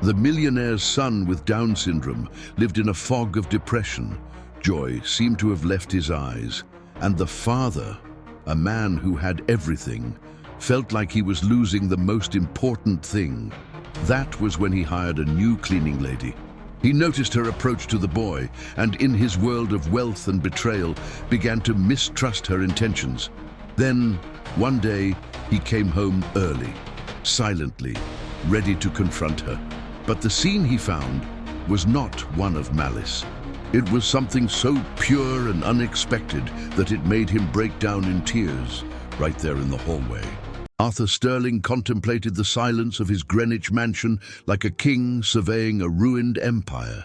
The millionaire's son with Down syndrome lived in a fog of depression. Joy seemed to have left his eyes, and the father, a man who had everything, felt like he was losing the most important thing. That was when he hired a new cleaning lady. He noticed her approach to the boy, and in his world of wealth and betrayal, began to mistrust her intentions. Then, one day, he came home early, silently, ready to confront her. But the scene he found was not one of malice. It was something so pure and unexpected that it made him break down in tears right there in the hallway. Arthur Sterling contemplated the silence of his Greenwich mansion like a king surveying a ruined empire.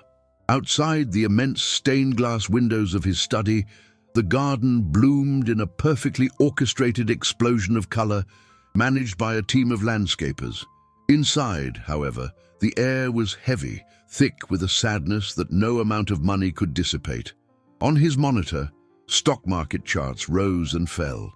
Outside the immense stained glass windows of his study, the garden bloomed in a perfectly orchestrated explosion of color, managed by a team of landscapers. Inside, however, the air was heavy, thick with a sadness that no amount of money could dissipate. On his monitor, stock market charts rose and fell,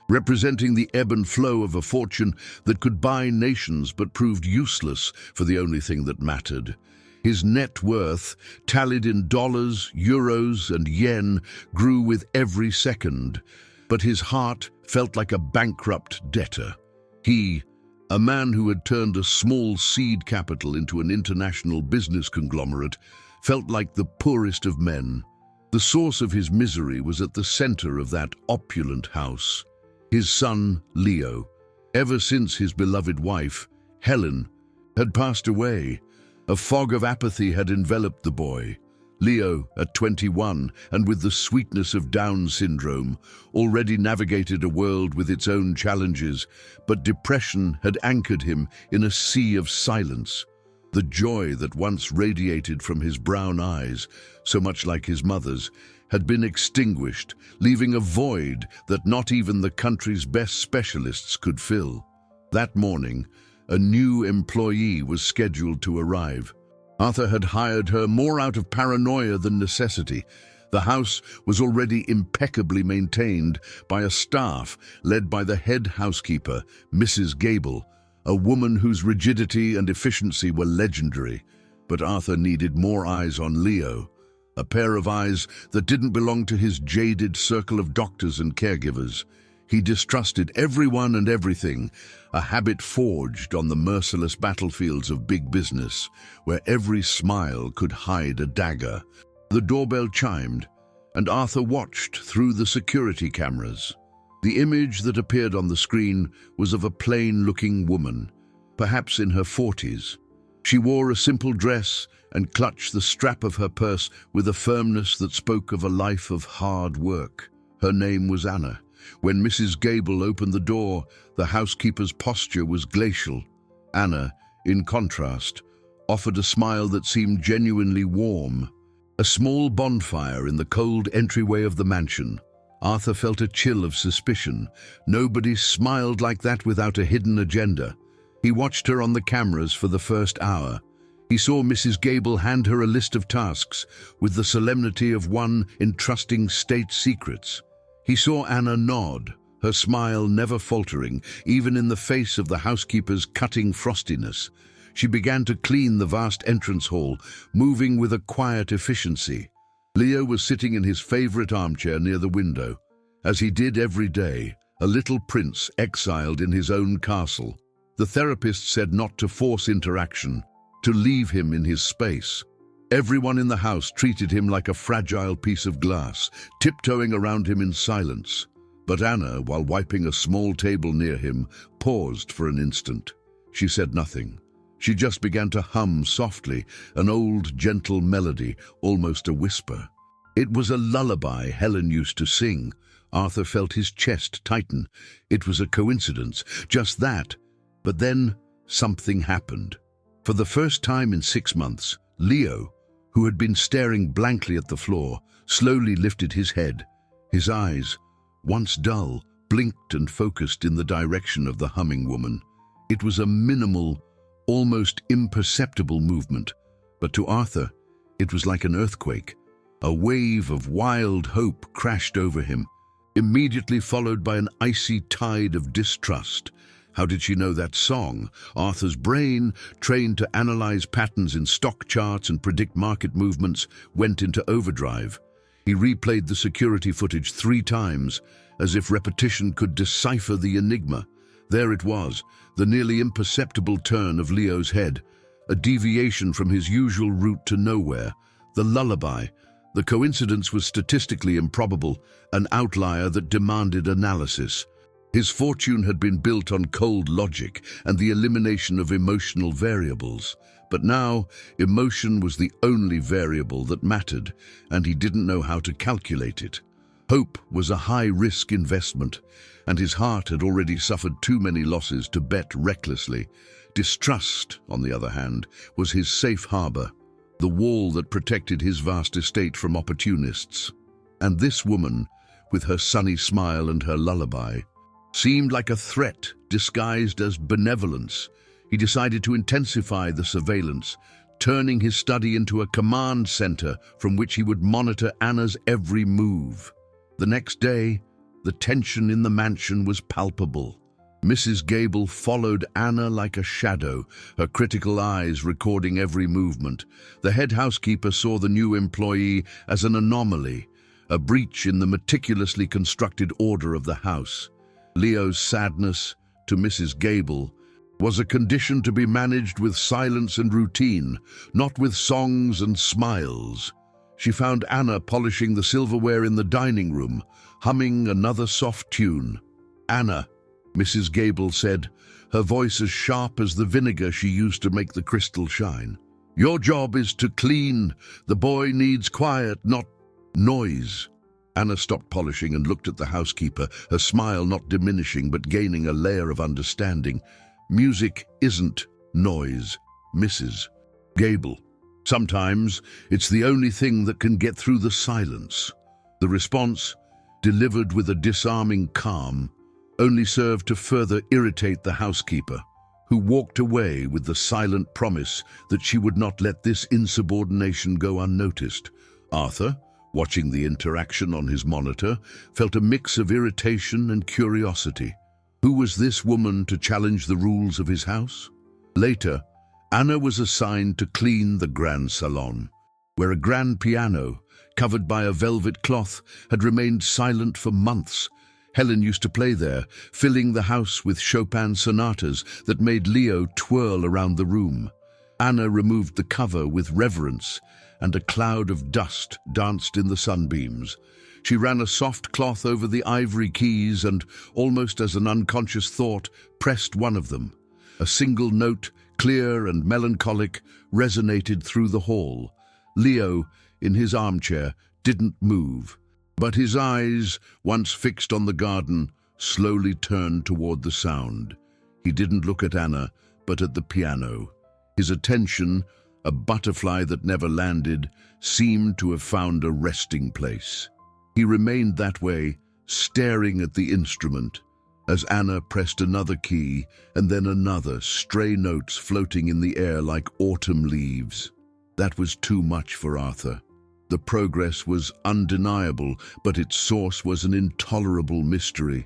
representing the ebb and flow of a fortune that could buy nations but proved useless for the only thing that mattered. His net worth, tallied in dollars, euros, and yen, grew with every second, but his heart felt like a bankrupt debtor. He, a man who had turned a small seed capital into an international business conglomerate, felt like the poorest of men. The source of his misery was at the center of that opulent house. His son, Leo. Ever since his beloved wife, Helen, had passed away, a fog of apathy had enveloped the boy. Leo, at 21, and with the sweetness of Down syndrome, already navigated a world with its own challenges, but depression had anchored him in a sea of silence. The joy that once radiated from his brown eyes, so much like his mother's, had been extinguished, leaving a void that not even the country's best specialists could fill. That morning, a new employee was scheduled to arrive. Arthur had hired her more out of paranoia than necessity. The house was already impeccably maintained by a staff led by the head housekeeper, Mrs. Gable, a woman whose rigidity and efficiency were legendary. But Arthur needed more eyes on Leo, a pair of eyes that didn't belong to his jaded circle of doctors and caregivers. He distrusted everyone and everything, a habit forged on the merciless battlefields of big business, where every smile could hide a dagger. The doorbell chimed, and Arthur watched through the security cameras. The image that appeared on the screen was of a plain-looking woman, perhaps in her 40s. She wore a simple dress and clutched the strap of her purse with a firmness that spoke of a life of hard work. Her name was Anna. When Mrs. Gable opened the door, the housekeeper's posture was glacial. Anna, in contrast, offered a smile that seemed genuinely warm. A small bonfire in the cold entryway of the mansion. Arthur felt a chill of suspicion. Nobody smiled like that without a hidden agenda. He watched her on the cameras for the first hour. He saw Mrs. Gable hand her a list of tasks with the solemnity of one entrusting state secrets. He saw Anna nod, her smile never faltering, even in the face of the housekeeper's cutting frostiness. She began to clean the vast entrance hall, moving with a quiet efficiency. Leo was sitting in his favorite armchair near the window, as he did every day, a little prince exiled in his own castle. The therapist said not to force interaction, to leave him in his space. Everyone in the house treated him like a fragile piece of glass, tiptoeing around him in silence. But Anna, while wiping a small table near him, paused for an instant. She said nothing. She just began to hum softly, an old, gentle melody, almost a whisper. It was a lullaby Helen used to sing. Arthur felt his chest tighten. It was a coincidence, just that. But then something happened. For the first time in 6 months, Leo, who had been staring blankly at the floor, slowly lifted his head. His eyes, once dull, blinked and focused in the direction of the humming woman. It was a minimal, almost imperceptible movement, but to Arthur, it was like an earthquake. A wave of wild hope crashed over him, immediately followed by an icy tide of distrust. How did she know that song? Arthur's brain, trained to analyze patterns in stock charts and predict market movements, went into overdrive. He replayed the security footage 3 times, as if repetition could decipher the enigma. There it was, the nearly imperceptible turn of Leo's head, a deviation from his usual route to nowhere, the lullaby. The coincidence was statistically improbable, an outlier that demanded analysis. His fortune had been built on cold logic and the elimination of emotional variables. But now, emotion was the only variable that mattered, and he didn't know how to calculate it. Hope was a high-risk investment, and his heart had already suffered too many losses to bet recklessly. Distrust, on the other hand, was his safe harbor, the wall that protected his vast estate from opportunists. And this woman, with her sunny smile and her lullaby, seemed like a threat disguised as benevolence. He decided to intensify the surveillance, turning his study into a command center from which he would monitor Anna's every move. The next day, the tension in the mansion was palpable. Mrs. Gable followed Anna like a shadow, her critical eyes recording every movement. The head housekeeper saw the new employee as an anomaly, a breach in the meticulously constructed order of the house. Leo's sadness, to Mrs. Gable, was a condition to be managed with silence and routine, not with songs and smiles. She found Anna polishing the silverware in the dining room, humming another soft tune. "Anna," Mrs. Gable said, her voice as sharp as the vinegar she used to make the crystal shine. "Your job is to clean. The boy needs quiet, not noise." Anna stopped polishing and looked at the housekeeper, her smile not diminishing but gaining a layer of understanding. "Music isn't noise, Mrs. Gable. Sometimes it's the only thing that can get through the silence." The response, delivered with a disarming calm, only served to further irritate the housekeeper, who walked away with the silent promise that she would not let this insubordination go unnoticed. Arthur, watching the interaction on his monitor, felt a mix of irritation and curiosity. Who was this woman to challenge the rules of his house? Later, Anna was assigned to clean the grand salon, where a grand piano, covered by a velvet cloth, had remained silent for months. Helen used to play there, filling the house with Chopin sonatas that made Leo twirl around the room. Anna removed the cover with reverence, and a cloud of dust danced in the sunbeams. She ran a soft cloth over the ivory keys and, almost as an unconscious thought, pressed one of them. A single note, clear and melancholic, resonated through the hall. Leo, in his armchair, didn't move, but his eyes, once fixed on the garden, slowly turned toward the sound. He didn't look at Anna, but at the piano. His attention, a butterfly that never landed, seemed to have found a resting place. He remained that way, staring at the instrument, as Anna pressed another key and then another, stray notes floating in the air like autumn leaves. That was too much for Arthur. The progress was undeniable, but its source was an intolerable mystery.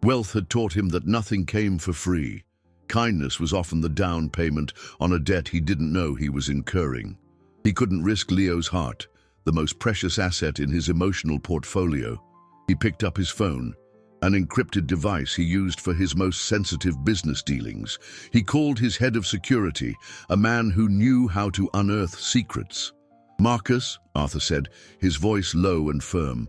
Wealth had taught him that nothing came for free. Kindness was often the down payment on a debt he didn't know he was incurring. He couldn't risk Leo's heart, the most precious asset in his emotional portfolio. He picked up his phone, an encrypted device he used for his most sensitive business dealings. He called his head of security, a man who knew how to unearth secrets. "Marcus," Arthur said, his voice low and firm,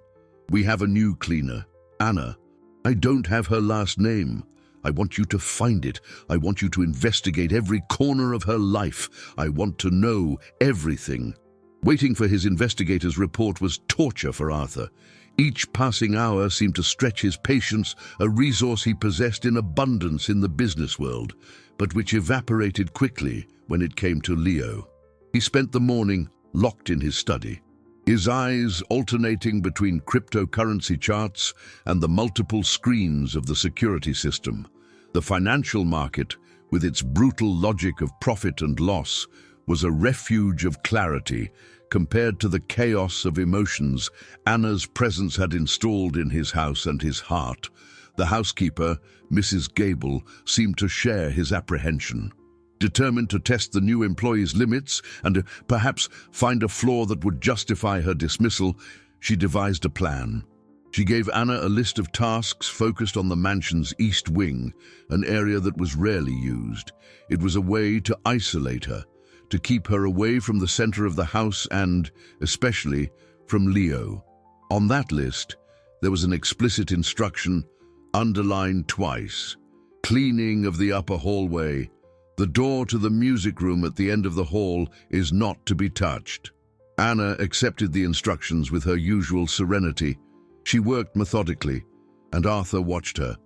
"we have a new cleaner, Anna. I don't have her last name. I want you to find it. I want you to investigate every corner of her life. I want to know everything." Waiting for his investigator's report was torture for Arthur. Each passing hour seemed to stretch his patience, a resource he possessed in abundance in the business world, but which evaporated quickly when it came to Leo. He spent the morning locked in his study, his eyes alternating between cryptocurrency charts and the multiple screens of the security system. The financial market, with its brutal logic of profit and loss, was a refuge of clarity compared to the chaos of emotions Anna's presence had installed in his house and his heart. The housekeeper, Mrs. Gable, seemed to share his apprehension. Determined to test the new employee's limits and perhaps find a flaw that would justify her dismissal, she devised a plan. She gave Anna a list of tasks focused on the mansion's east wing, an area that was rarely used. It was a way to isolate her, to keep her away from the center of the house and, especially, from Leo. On that list, there was an explicit instruction, underlined twice: cleaning of the upper hallway. The door to the music room at the end of the hall is not to be touched. Anna accepted the instructions with her usual serenity. She worked methodically, and Arthur watched her,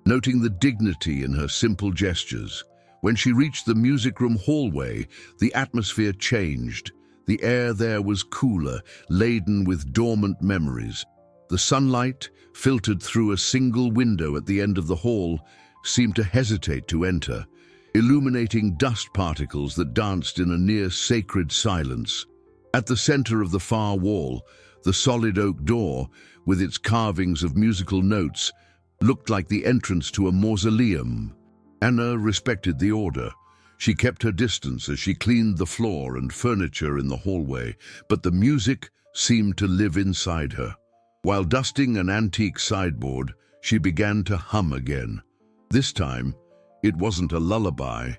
noting the dignity in her simple gestures. When she reached the music room hallway, the atmosphere changed. The air there was cooler, laden with dormant memories. The sunlight, filtered through a single window at the end of the hall, seemed to hesitate to enter, illuminating dust particles that danced in a near-sacred silence. At the center of the far wall, the solid oak door, with its carvings of musical notes, looked like the entrance to a mausoleum. Anna respected the order. She kept her distance as she cleaned the floor and furniture in the hallway, but the music seemed to live inside her. While dusting an antique sideboard, she began to hum again. This time, it wasn't a lullaby,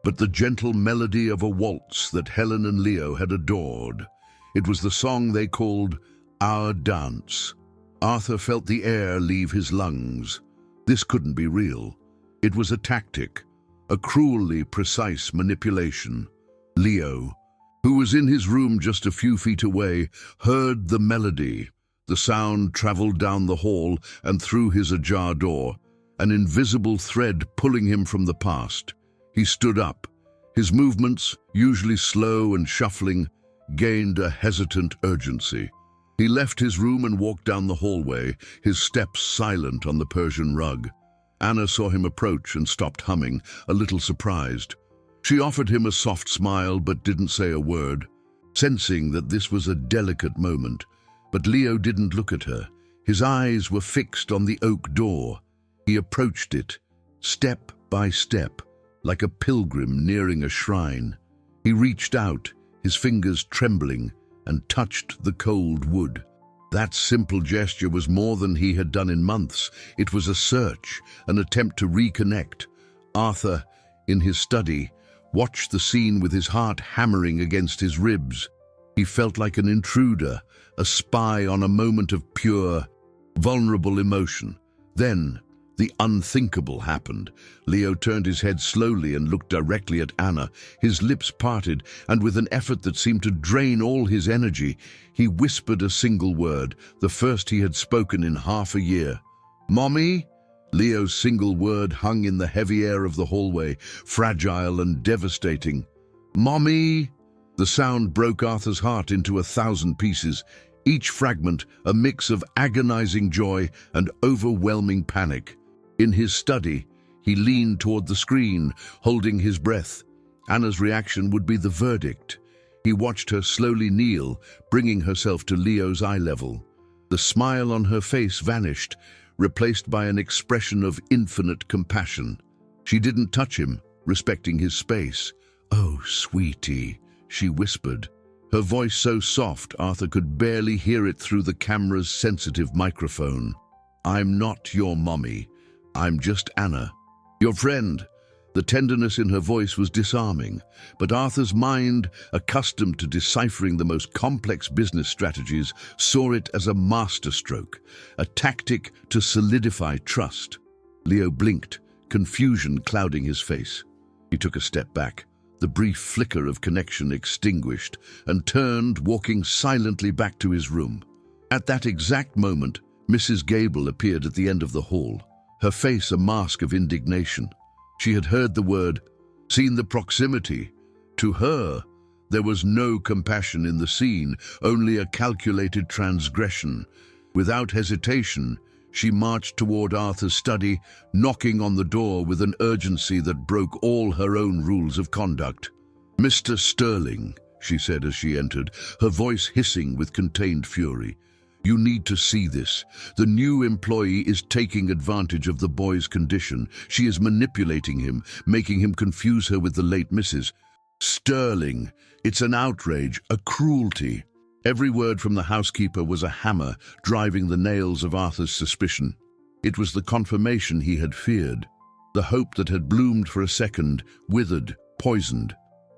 but the gentle melody of a waltz that Helen and Leo had adored. It was the song they called Our Dance. Arthur felt the air leave his lungs. This couldn't be real. It was a tactic, a cruelly precise manipulation. Leo, who was in his room just a few feet away, heard the melody. The sound traveled down the hall and through his ajar door, an invisible thread pulling him from the past. He stood up. His movements, usually slow and shuffling, gained a hesitant urgency. He left his room and walked down the hallway, his steps silent on the Persian rug. Anna saw him approach and stopped humming, a little surprised. She offered him a soft smile but didn't say a word, sensing that this was a delicate moment. But Leo didn't look at her. His eyes were fixed on the oak door. He approached it, step by step, like a pilgrim nearing a shrine. He reached out, his fingers trembling, and touched the cold wood. That simple gesture was more than he had done in months. It was a search, an attempt to reconnect. Arthur, in his study, watched the scene with his heart hammering against his ribs. He felt like an intruder, a spy on a moment of pure, vulnerable emotion. Then, the unthinkable happened. Leo turned his head slowly and looked directly at Anna. His lips parted, and with an effort that seemed to drain all his energy, he whispered a single word, the first he had spoken in half a year. "Mommy?" Leo's single word hung in the heavy air of the hallway, fragile and devastating. "Mommy?" The sound broke Arthur's heart into 1,000 pieces, each fragment a mix of agonizing joy and overwhelming panic. In his study, he leaned toward the screen, holding his breath. Anna's reaction would be the verdict. He watched her slowly kneel, bringing herself to Leo's eye level. The smile on her face vanished, replaced by an expression of infinite compassion. She didn't touch him, respecting his space. "Oh, sweetie," she whispered, her voice so soft Arthur could barely hear it through the camera's sensitive microphone. "I'm not your mommy. I'm just Anna, your friend." The tenderness in her voice was disarming, but Arthur's mind, accustomed to deciphering the most complex business strategies, saw it as a masterstroke, a tactic to solidify trust. Leo blinked, confusion clouding his face. He took a step back, the brief flicker of connection extinguished, and turned, walking silently back to his room. At that exact moment, Mrs. Gable appeared at the end of the hall, her face a mask of indignation. She had heard the word, seen the proximity. To her, there was no compassion in the scene, only a calculated transgression. Without hesitation, she marched toward Arthur's study, knocking on the door with an urgency that broke all her own rules of conduct. "Mr. Sterling," she said as she entered, her voice hissing with contained fury, You need to see this. The new employee is taking advantage of the boy's condition. She is manipulating him, making him confuse her with the late Mrs. Sterling. It's an outrage, a cruelty. Every word from the housekeeper was a hammer, driving the nails of Arthur's suspicion. It was the confirmation he had feared. The hope that had bloomed for a second, withered, poisoned.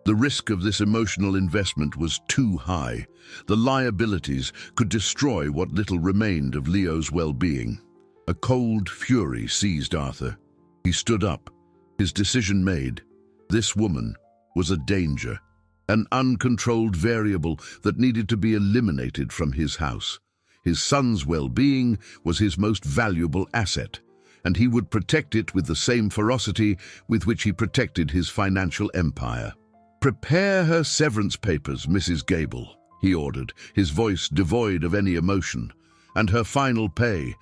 The risk of this emotional investment was too high. The liabilities could destroy what little remained of Leo's well-being. A cold fury seized Arthur. He stood up, his decision made. This woman was a danger, an uncontrolled variable that needed to be eliminated from his house. His son's well-being was his most valuable asset, and he would protect it with the same ferocity with which he protected his financial empire. "Prepare her severance papers, Mrs. Gable," he ordered, his voice devoid of any emotion. "And her final pay.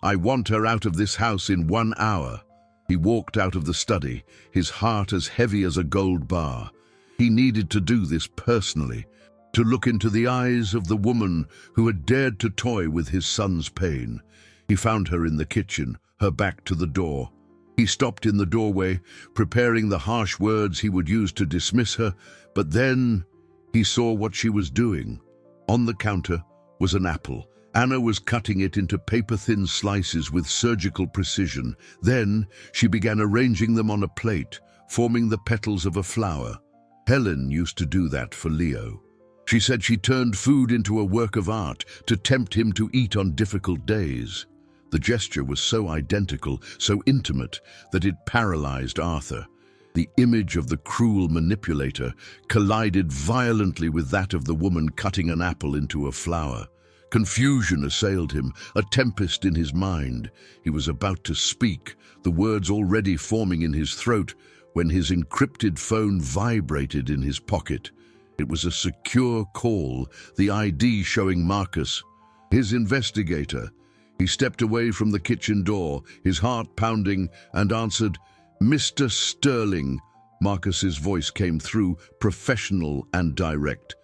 I want her out of this house in 1 hour." He walked out of the study, his heart as heavy as a gold bar. He needed to do this personally, to look into the eyes of the woman who had dared to toy with his son's pain. He found her in the kitchen, her back to the door. He stopped in the doorway, preparing the harsh words he would use to dismiss her, but then he saw what she was doing. On the counter was an apple. Anna was cutting it into paper-thin slices with surgical precision. Then she began arranging them on a plate, forming the petals of a flower. Helen used to do that for Leo. She said she turned food into a work of art to tempt him to eat on difficult days. The gesture was so identical, so intimate, that it paralyzed Arthur. The image of the cruel manipulator collided violently with that of the woman cutting an apple into a flower. Confusion assailed him, a tempest in his mind. He was about to speak, the words already forming in his throat, when his encrypted phone vibrated in his pocket. It was a secure call, the ID showing Marcus, his investigator. He stepped away from the kitchen door, his heart pounding, and answered, "Mr. Sterling." Marcus's voice came through, professional and direct.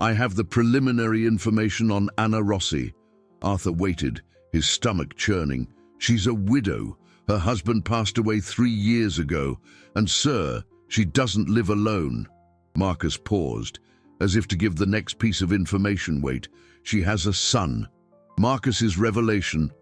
"I have the preliminary information on Anna Rossi." Arthur waited, his stomach churning. "She's a widow. Her husband passed away 3 years ago. And, sir, she doesn't live alone." Marcus paused, as if to give the next piece of information weight. "She has a son." Marcus's revelation,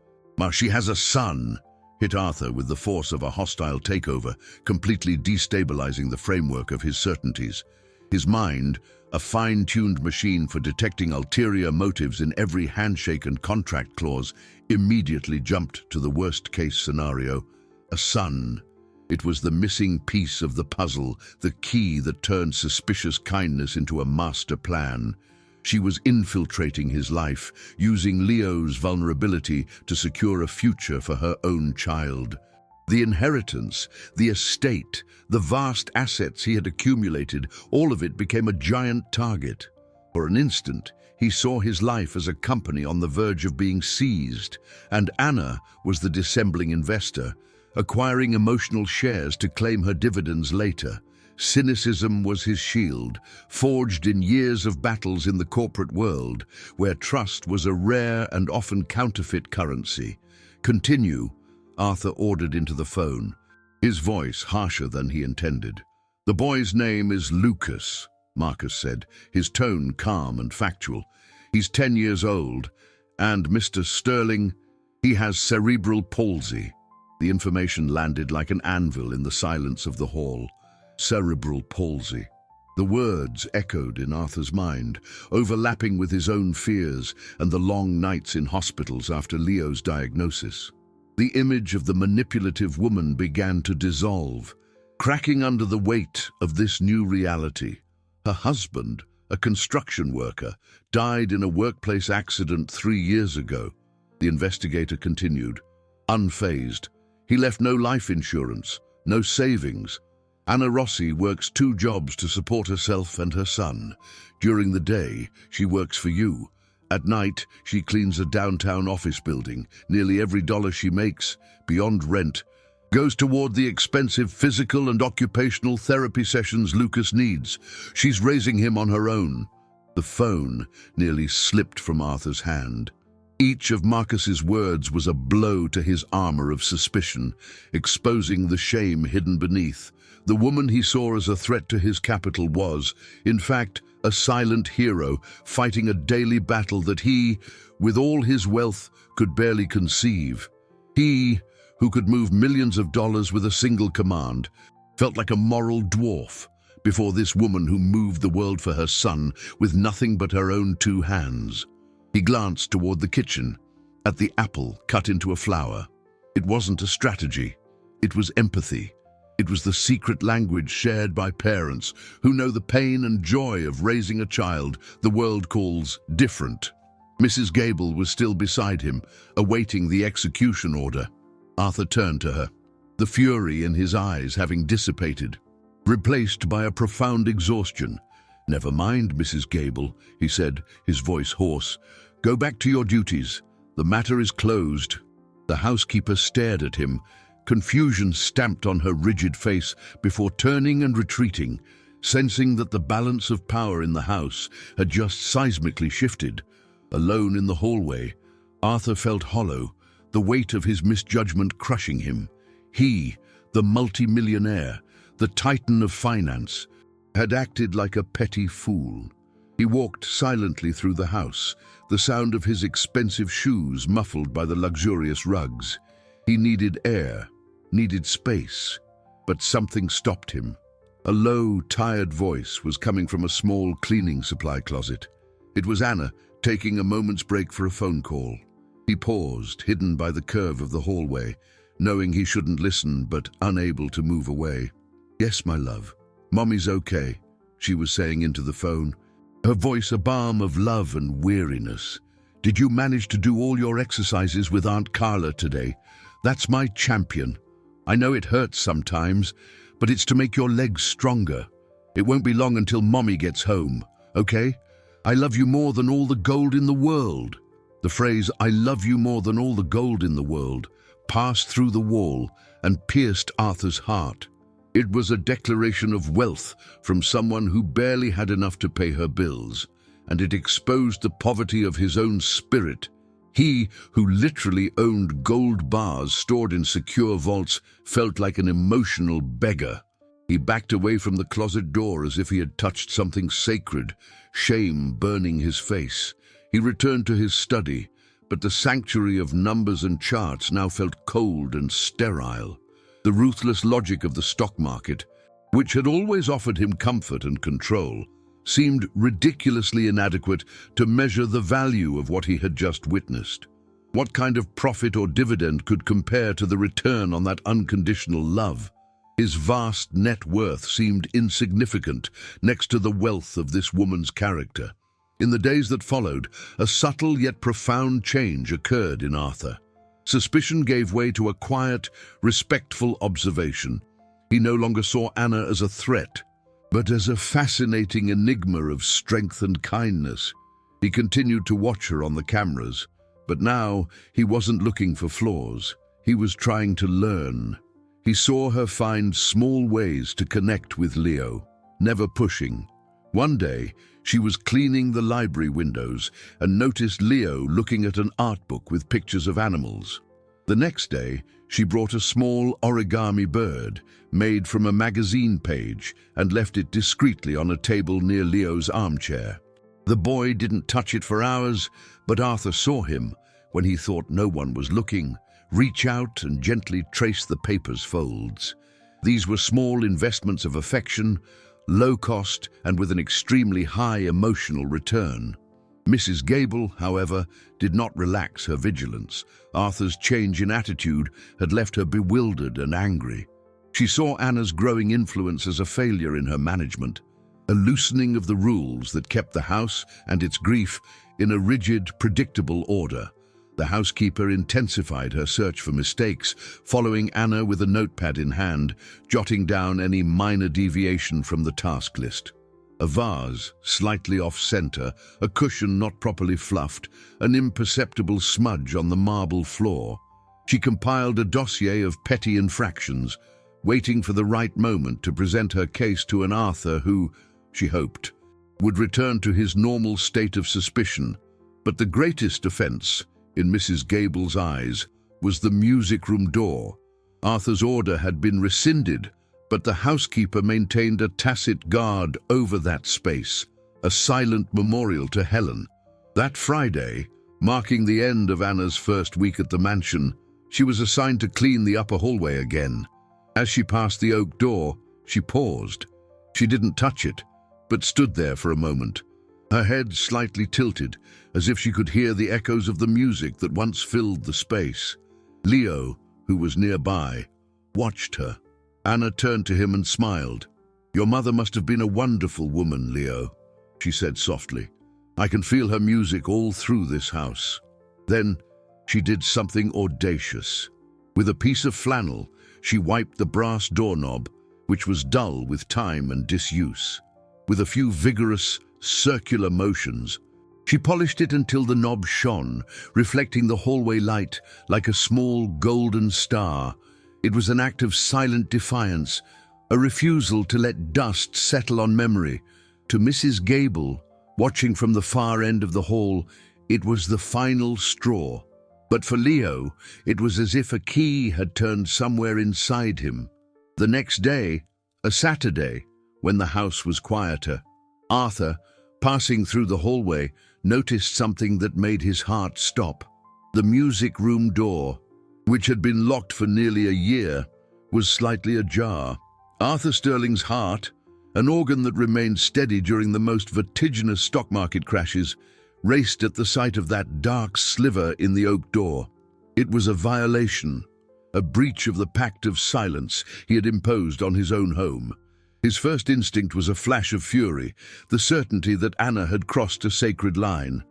"She has a son," hit Arthur with the force of a hostile takeover, completely destabilizing the framework of his certainties. His mind, a fine-tuned machine for detecting ulterior motives in every handshake and contract clause, immediately jumped to the worst-case scenario. A son. It was the missing piece of the puzzle, the key that turned suspicious kindness into a master plan. She was infiltrating his life, using Leo's vulnerability to secure a future for her own child. The inheritance, the estate, the vast assets he had accumulated, all of it became a giant target. For an instant, he saw his life as a company on the verge of being seized, and Anna was the dissembling investor, acquiring emotional shares to claim her dividends later. Cynicism was his shield, forged in years of battles in the corporate world, where trust was a rare and often counterfeit currency. "Continue," Arthur ordered into the phone, his voice harsher than he intended. "The boy's name is Lucas," Marcus said, his tone calm and factual. "He's 10 years old, and Mr. Sterling, he has cerebral palsy." The information landed like an anvil in the silence of the hall. Cerebral palsy. The words echoed in Arthur's mind, overlapping with his own fears and the long nights in hospitals after Leo's diagnosis. The image of the manipulative woman began to dissolve, cracking under the weight of this new reality. Her husband, a construction worker, died in a workplace accident 3 years ago. The investigator continued, unfazed. He left no life insurance, no savings. Anna Rossi works 2 jobs to support herself and her son. During the day, she works for you. At night, she cleans a downtown office building. Nearly every dollar she makes, beyond rent, goes toward the expensive physical and occupational therapy sessions Lucas needs. She's raising him on her own. The phone nearly slipped from Arthur's hand. Each of Marcus's words was a blow to his armor of suspicion, exposing the shame hidden beneath. The woman he saw as a threat to his capital was, in fact, a silent hero fighting a daily battle that he, with all his wealth, could barely conceive. He, who could move millions of dollars with a single command, felt like a moral dwarf before this woman who moved the world for her son with nothing but her own 2 hands. He glanced toward the kitchen, at the apple cut into a flower. It wasn't a strategy. It was empathy. It was the secret language shared by parents who know the pain and joy of raising a child the world calls different. Mrs. Gable was still beside him, awaiting the execution order. Arthur turned to her, the fury in his eyes having dissipated, replaced by a profound exhaustion. "Never mind, Mrs. Gable," he said, his voice hoarse. "Go back to your duties. The matter is closed." The housekeeper stared at him, confusion stamped on her rigid face before turning and retreating, sensing that the balance of power in the house had just seismically shifted. Alone in the hallway, Arthur felt hollow, the weight of his misjudgment crushing him. He, the multi-millionaire, the titan of finance, had acted like a petty fool. He walked silently through the house, the sound of his expensive shoes muffled by the luxurious rugs. He needed air, needed space, but something stopped him. A low, tired voice was coming from a small cleaning supply closet. It was Anna, taking a moment's break for a phone call. He paused, hidden by the curve of the hallway, knowing he shouldn't listen but unable to move away. "Yes, my love. Mommy's okay," she was saying into the phone, her voice a balm of love and weariness. "Did you manage to do all your exercises with Aunt Carla today? That's my champion. I know it hurts sometimes, but it's to make your legs stronger. It won't be long until Mommy gets home, okay? I love you more than all the gold in the world." The phrase, "I love you more than all the gold in the world," passed through the wall and pierced Arthur's heart. It was a declaration of wealth from someone who barely had enough to pay her bills, and it exposed the poverty of his own spirit. He, who literally owned gold bars stored in secure vaults, felt like an emotional beggar. He backed away from the closet door as if he had touched something sacred, shame burning his face. He returned to his study, but the sanctuary of numbers and charts now felt cold and sterile. The ruthless logic of the stock market, which had always offered him comfort and control, seemed ridiculously inadequate to measure the value of what he had just witnessed. What kind of profit or dividend could compare to the return on that unconditional love? His vast net worth seemed insignificant next to the wealth of this woman's character. In the days that followed, a subtle yet profound change occurred in Arthur. Suspicion gave way to a quiet, respectful observation. He no longer saw Anna as a threat, but as a fascinating enigma of strength and kindness. He continued to watch her on the cameras, but now he wasn't looking for flaws. He was trying to learn. He saw her find small ways to connect with Leo, never pushing. One day, she was cleaning the library windows and noticed Leo looking at an art book with pictures of animals. The next day, she brought a small origami bird made from a magazine page and left it discreetly on a table near Leo's armchair. The boy didn't touch it for hours, but Arthur saw him, when he thought no one was looking, reach out and gently trace the paper's folds. These were small investments of affection, low cost and with an extremely high emotional return. Mrs. Gable, however, did not relax her vigilance. Arthur's change in attitude had left her bewildered and angry. She saw Anna's growing influence as a failure in her management, a loosening of the rules that kept the house and its grief in a rigid, predictable order. The housekeeper intensified her search for mistakes, following Anna with a notepad in hand, jotting down any minor deviation from the task list. A vase, slightly off-center, a cushion not properly fluffed, an imperceptible smudge on the marble floor. She compiled a dossier of petty infractions, waiting for the right moment to present her case to an Arthur who, she hoped, would return to his normal state of suspicion. But the greatest offense in Mrs. Gable's eyes, was the music room door. Arthur's order had been rescinded, but the housekeeper maintained a tacit guard over that space, a silent memorial to Helen. That Friday, marking the end of Anna's first week at the mansion, she was assigned to clean the upper hallway again. As she passed the oak door, she paused. She didn't touch it, but stood there for a moment, her head slightly tilted, as if she could hear the echoes of the music that once filled the space. Leo, who was nearby, watched her. Anna turned to him and smiled. "Your mother must have been a wonderful woman, Leo," she said softly. "I can feel her music all through this house." Then she did something audacious. With a piece of flannel, she wiped the brass doorknob, which was dull with time and disuse. With a few vigorous, circular motions, she polished it until the knob shone, reflecting the hallway light like a small golden star. It was an act of silent defiance, a refusal to let dust settle on memory. To Mrs. Gable, watching from the far end of the hall, it was the final straw. But for Leo, it was as if a key had turned somewhere inside him. The next day, a Saturday, when the house was quieter, Arthur, passing through the hallway, noticed something that made his heart stop. The music room door, which had been locked for nearly a year, was slightly ajar. Arthur Sterling's heart, an organ that remained steady during the most vertiginous stock market crashes, raced at the sight of that dark sliver in the oak door. It was a violation, a breach of the pact of silence he had imposed on his own home. His first instinct was a flash of fury, the certainty that Anna had crossed a sacred line.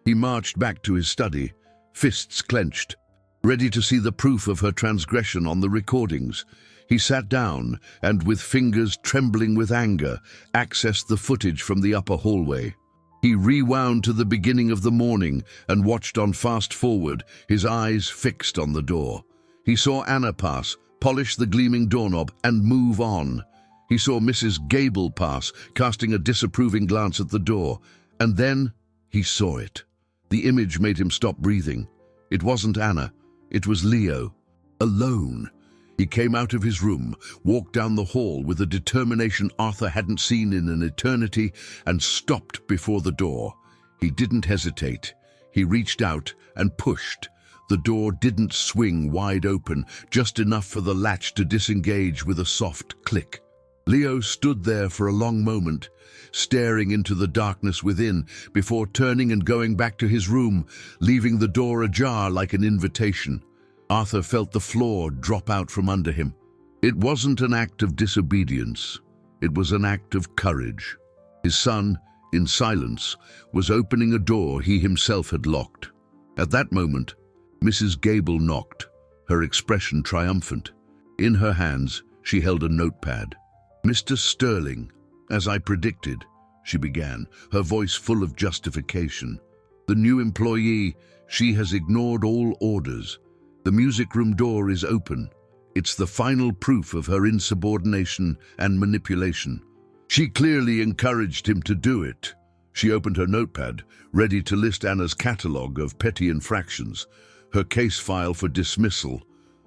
He marched back to his study, fists clenched, ready to see the proof of her transgression on the recordings. He sat down and, with fingers trembling with anger, accessed the footage from the upper hallway. He rewound to the beginning of the morning and watched on fast forward, his eyes fixed on the door. He saw Anna pass, polish the gleaming doorknob, and move on. He saw Mrs. Gable pass, casting a disapproving glance at the door. And then he saw it. The image made him stop breathing. It wasn't Anna. It was Leo. Alone. He came out of his room, walked down the hall with a determination Arthur hadn't seen in an eternity, and stopped before the door. He didn't hesitate. He reached out and pushed. The door didn't swing wide open, just enough for the latch to disengage with a soft click. Leo stood there for a long moment, staring into the darkness within, before turning and going back to his room, leaving the door ajar like an invitation. Arthur felt the floor drop out from under him. It wasn't an act of disobedience. It was an act of courage. His son, in silence, was opening a door he himself had locked. At that moment, Mrs. Gable knocked, her expression triumphant. In her hands, she held a notepad. "Mr. Sterling, as I predicted," she began, her voice full of justification. "The new employee, she has ignored all orders. The music room door is open. It's the final proof of her insubordination and manipulation. She clearly encouraged him to do it." She opened her notepad, ready to list Anna's catalogue of petty infractions, her case file for dismissal.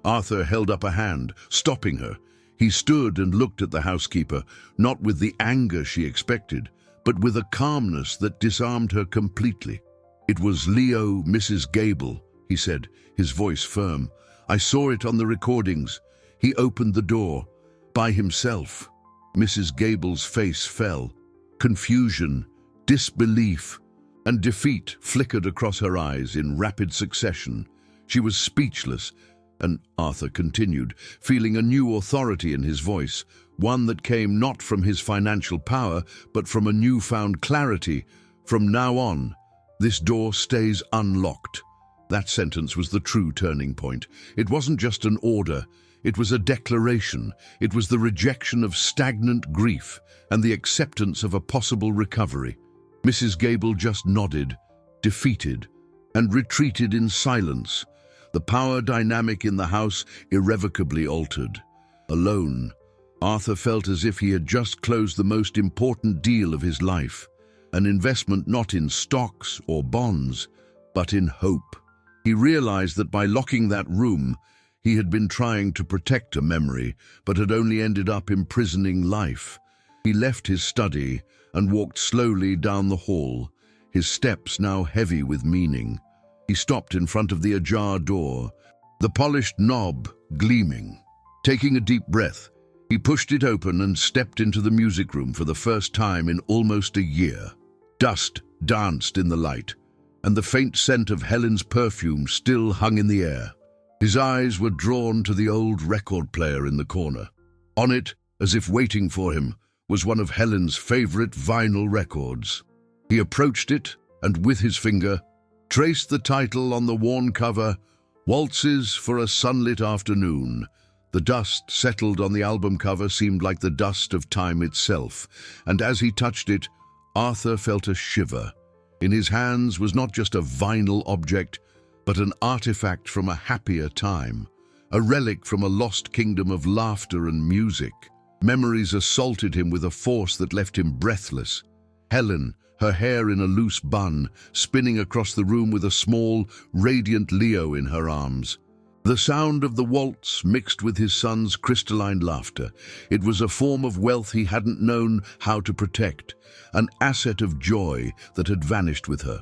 Arthur held up a hand, stopping her. He stood and looked at the housekeeper, not with the anger she expected, but with a calmness that disarmed her completely. "It was Leo, Mrs. Gable," he said, his voice firm. "I saw it on the recordings. He opened the door, by himself." Mrs. Gable's face fell. Confusion, disbelief, and defeat flickered across her eyes in rapid succession. She was speechless, and Arthur continued, feeling a new authority in his voice, one that came not from his financial power, but from a newfound clarity. "From now on, this door stays unlocked." That sentence was the true turning point. It wasn't just an order. It was a declaration. It was the rejection of stagnant grief and the acceptance of a possible recovery. Mrs. Gable just nodded, defeated, and retreated in silence. The power dynamic in the house irrevocably altered. Alone, Arthur felt as if he had just closed the most important deal of his life, an investment not in stocks or bonds, but in hope. He realized that by locking that room, he had been trying to protect a memory, but had only ended up imprisoning life. He left his study and walked slowly down the hall, his steps now heavy with meaning. He stopped in front of the ajar door, the polished knob gleaming. Taking a deep breath, he pushed it open and stepped into the music room for the first time in almost a year. Dust danced in the light, and the faint scent of Helen's perfume still hung in the air. His eyes were drawn to the old record player in the corner. On it, as if waiting for him, was one of Helen's favorite vinyl records. He approached it and, with his finger, traced the title on the worn cover, Waltzes for a Sunlit Afternoon. The dust settled on the album cover seemed like the dust of time itself, and as he touched it, Arthur felt a shiver. In his hands was not just a vinyl object, but an artifact from a happier time, a relic from a lost kingdom of laughter and music. Memories assaulted him with a force that left him breathless. Helen, her hair in a loose bun, spinning across the room with a small, radiant Leo in her arms. The sound of the waltz mixed with his son's crystalline laughter. It was a form of wealth he hadn't known how to protect, an asset of joy that had vanished with her.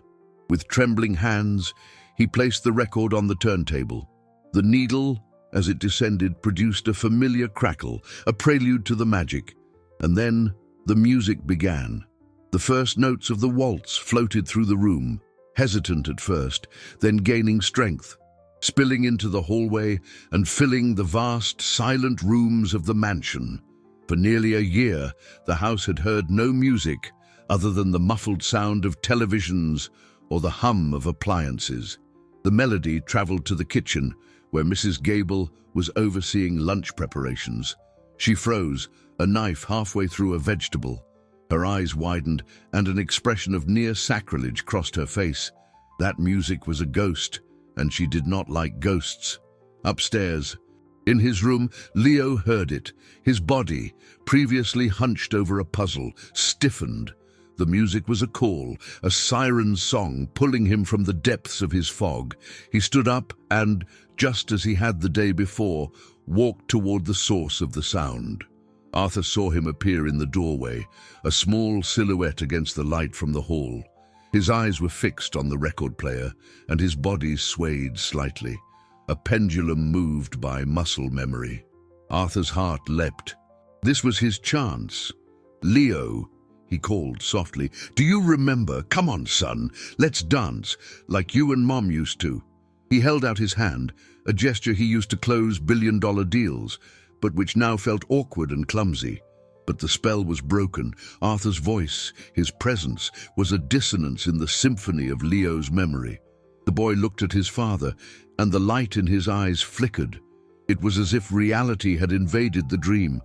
With trembling hands, he placed the record on the turntable. The needle, as it descended, produced a familiar crackle, a prelude to the magic. And then the music began. The first notes of the waltz floated through the room, hesitant at first, then gaining strength, spilling into the hallway and filling the vast, silent rooms of the mansion. For nearly a year, the house had heard no music other than the muffled sound of televisions or the hum of appliances. The melody traveled to the kitchen, where Mrs. Gable was overseeing lunch preparations. She froze, a knife halfway through a vegetable. Her eyes widened, and an expression of near sacrilege crossed her face. That music was a ghost, and she did not like ghosts. Upstairs, in his room, Leo heard it. His body, previously hunched over a puzzle, stiffened. The music was a call, a siren song pulling him from the depths of his fog. He stood up and, just as he had the day before, walked toward the source of the sound. Arthur saw him appear in the doorway, a small silhouette against the light from the hall. His eyes were fixed on the record player, and his body swayed slightly, a pendulum moved by muscle memory. Arthur's heart leapt. This was his chance. "Leo," he called softly, "do you remember? Come on, son, let's dance, like you and Mom used to." He held out his hand, a gesture he used to close billion-dollar deals, but which now felt awkward and clumsy. But the spell was broken. Arthur's voice, his presence, was a dissonance in the symphony of Leo's memory. The boy looked at his father, and the light in his eyes flickered. It was as if reality had invaded the dream.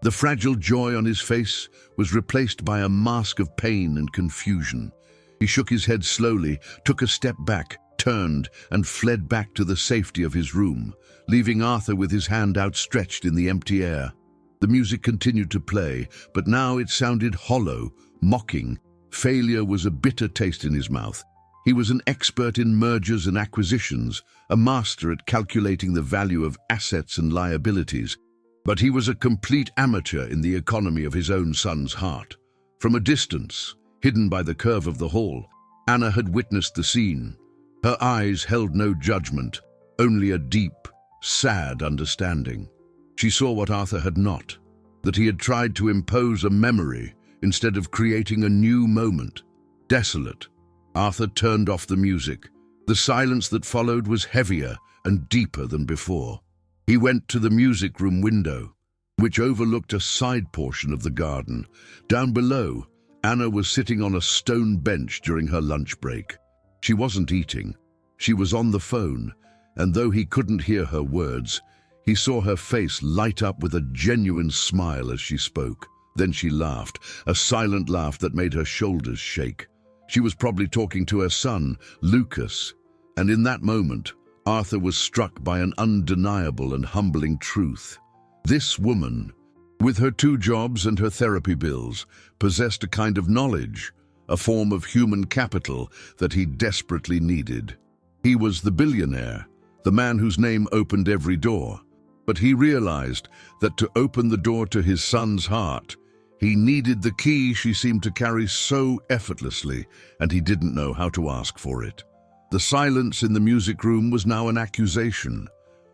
The fragile joy on his face was replaced by a mask of pain and confusion. He shook his head slowly, took a step back, turned, and fled back to the safety of his room, leaving Arthur with his hand outstretched in the empty air. The music continued to play, but now it sounded hollow, mocking. Failure was a bitter taste in his mouth. He was an expert in mergers and acquisitions, a master at calculating the value of assets and liabilities. But he was a complete amateur in the economy of his own son's heart. From a distance, hidden by the curve of the hall, Anna had witnessed the scene. Her eyes held no judgment, only a deep, sad understanding. She saw what Arthur had not, that he had tried to impose a memory instead of creating a new moment. Desolate, Arthur turned off the music. The silence that followed was heavier and deeper than before. He went to the music room window, which overlooked a side portion of the garden. Down below, Anna was sitting on a stone bench during her lunch break. She wasn't eating. She was on the phone, and though he couldn't hear her words, he saw her face light up with a genuine smile as she spoke. Then she laughed, a silent laugh that made her shoulders shake. She was probably talking to her son, Lucas, and in that moment, Arthur was struck by an undeniable and humbling truth. This woman, with her 2 jobs and her therapy bills, possessed a kind of knowledge, a form of human capital that he desperately needed. He was the billionaire, the man whose name opened every door. But he realized that to open the door to his son's heart, he needed the key she seemed to carry so effortlessly, and he didn't know how to ask for it. The silence in the music room was now an accusation.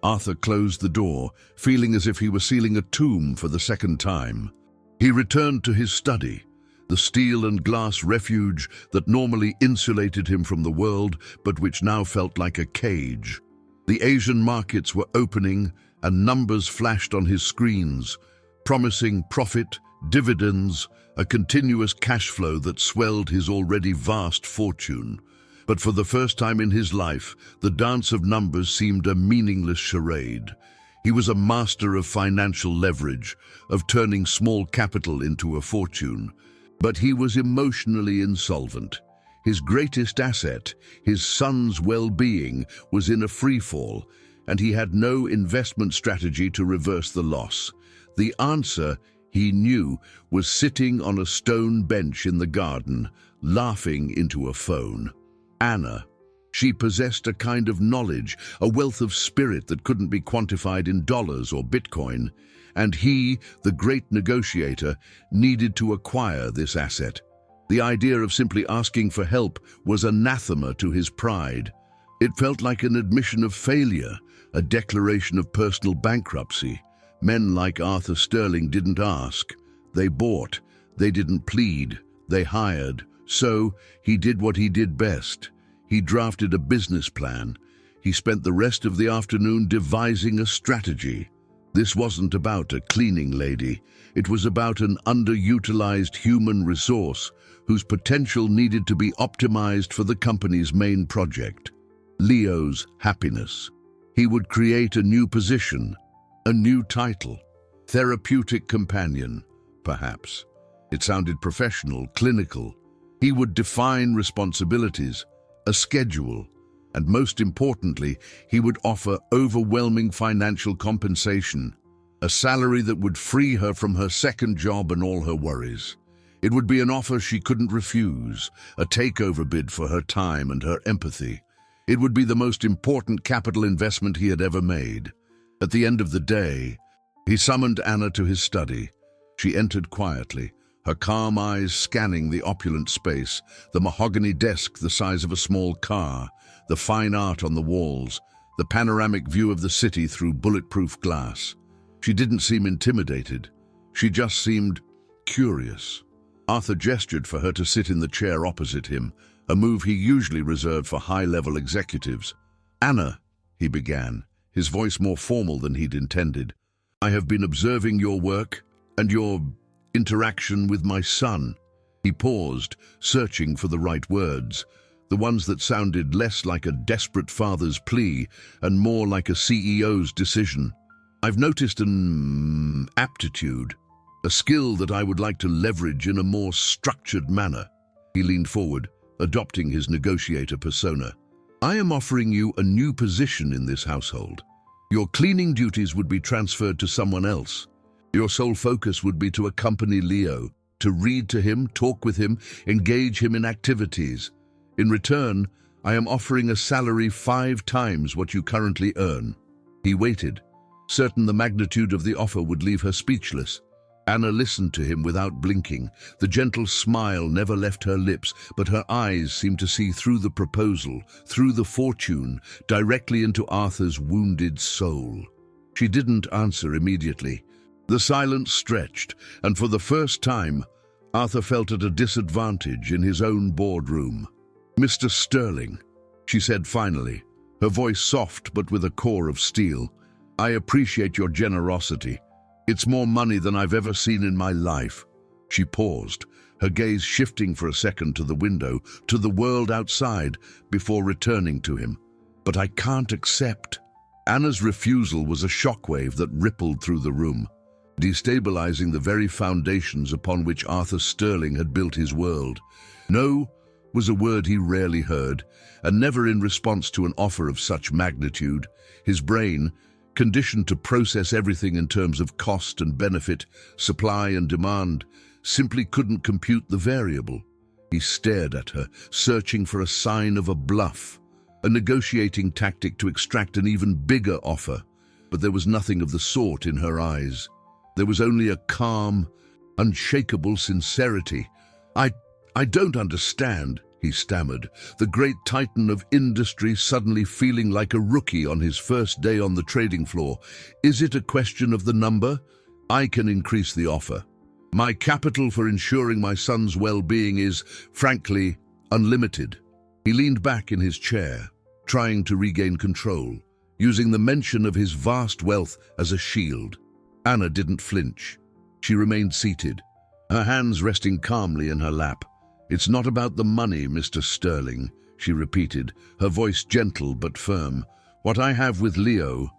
Arthur closed the door, feeling as if he were sealing a tomb for the second time. He returned to his study, the steel and glass refuge that normally insulated him from the world, but which now felt like a cage. The Asian markets were opening, and numbers flashed on his screens, promising profit, dividends, a continuous cash flow that swelled his already vast fortune. But for the first time in his life, the dance of numbers seemed a meaningless charade. He was a master of financial leverage, of turning small capital into a fortune. But he was emotionally insolvent. His greatest asset, his son's well-being, was in a freefall, and he had no investment strategy to reverse the loss. The answer, he knew, was sitting on a stone bench in the garden, laughing into a phone. Anna. She possessed a kind of knowledge, a wealth of spirit that couldn't be quantified in dollars or Bitcoin, and he, the great negotiator, needed to acquire this asset. The idea of simply asking for help was anathema to his pride. It felt like an admission of failure, a declaration of personal bankruptcy. Men like Arthur Sterling didn't ask. They bought. They didn't plead. They hired. So he did what he did best. He drafted a business plan. He spent the rest of the afternoon devising a strategy. This wasn't about a cleaning lady. It was about an underutilized human resource whose potential needed to be optimized for the company's main project, Leo's happiness. He would create a new position, a new title, therapeutic companion, perhaps. It sounded professional, clinical. He would define responsibilities, a schedule, and most importantly, he would offer overwhelming financial compensation, a salary that would free her from her second job and all her worries. It would be an offer she couldn't refuse, a takeover bid for her time and her empathy. It would be the most important capital investment he had ever made. At the end of the day, he summoned Anna to his study. She entered quietly, her calm eyes scanning the opulent space, the mahogany desk the size of a small car, the fine art on the walls, the panoramic view of the city through bulletproof glass. She didn't seem intimidated. She just seemed curious. Arthur gestured for her to sit in the chair opposite him, a move he usually reserved for high-level executives. "Anna," he began, his voice more formal than he'd intended, "I have been observing your work and your interaction with my son." He paused, searching for the right words, the ones that sounded less like a desperate father's plea and more like a CEO's decision. "I've noticed an aptitude, a skill that I would like to leverage in a more structured manner." He leaned forward, adopting his negotiator persona. "I am offering you a new position in this household. Your cleaning duties would be transferred to someone else. Your sole focus would be to accompany Leo, to read to him, talk with him, engage him in activities. In return, I am offering a salary 5 times what you currently earn." He waited, certain the magnitude of the offer would leave her speechless. Anna listened to him without blinking. The gentle smile never left her lips, but her eyes seemed to see through the proposal, through the fortune, directly into Arthur's wounded soul. She didn't answer immediately. The silence stretched, and for the first time, Arthur felt at a disadvantage in his own boardroom. "Mr. Sterling," she said finally, her voice soft but with a core of steel, "I appreciate your generosity. It's more money than I've ever seen in my life." She paused, her gaze shifting for a second to the window, to the world outside, before returning to him. "But I can't accept." Anna's refusal was a shockwave that rippled through the room, destabilizing the very foundations upon which Arthur Sterling had built his world. No was a word he rarely heard, and never in response to an offer of such magnitude. His brain, conditioned to process everything in terms of cost and benefit, supply and demand, simply couldn't compute the variable. He stared at her, searching for a sign of a bluff. a negotiating tactic to extract an even bigger offer. But there was nothing of the sort in her eyes. There was only a calm, unshakable sincerity. I don't understand," he stammered, the great titan of industry suddenly feeling like a rookie on his first day on the trading floor. "Is it a question of the number? I can increase the offer. My capital for ensuring my son's well-being is, frankly, unlimited." He leaned back in his chair, trying to regain control, using the mention of his vast wealth as a shield. Anna didn't flinch. She remained seated, her hands resting calmly in her lap. "It's not about the money, Mr. Sterling," she repeated, her voice gentle but firm. "What I have with Leo,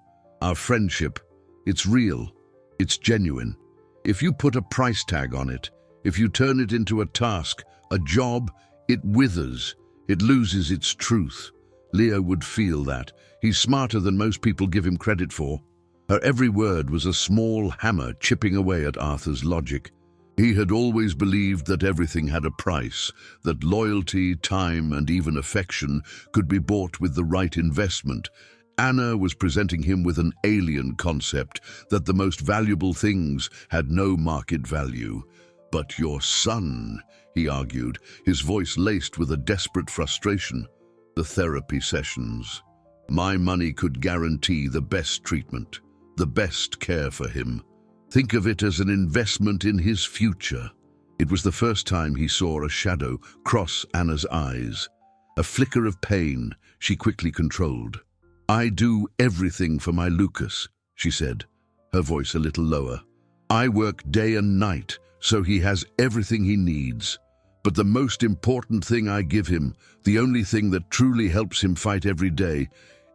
our friendship, it's real, it's genuine. If you put a price tag on it, if you turn it into a task, a job, it withers, it loses its truth. Leo would feel that. He's smarter than most people give him credit for." Her every word was a small hammer chipping away at Arthur's logic. He had always believed that everything had a price, that loyalty, time, and even affection could be bought with the right investment. Anna was presenting him with an alien concept, that the most valuable things had no market value. "But your son," he argued, his voice laced with a desperate frustration. "The therapy sessions. My money could guarantee the best treatment, the best care for him. Think of it as an investment in his future." It was the first time he saw a shadow cross Anna's eyes. A flicker of pain she quickly controlled. "I do everything for my Lucas," she said, her voice a little lower. "I work day and night, so he has everything he needs. But the most important thing I give him, the only thing that truly helps him fight every day,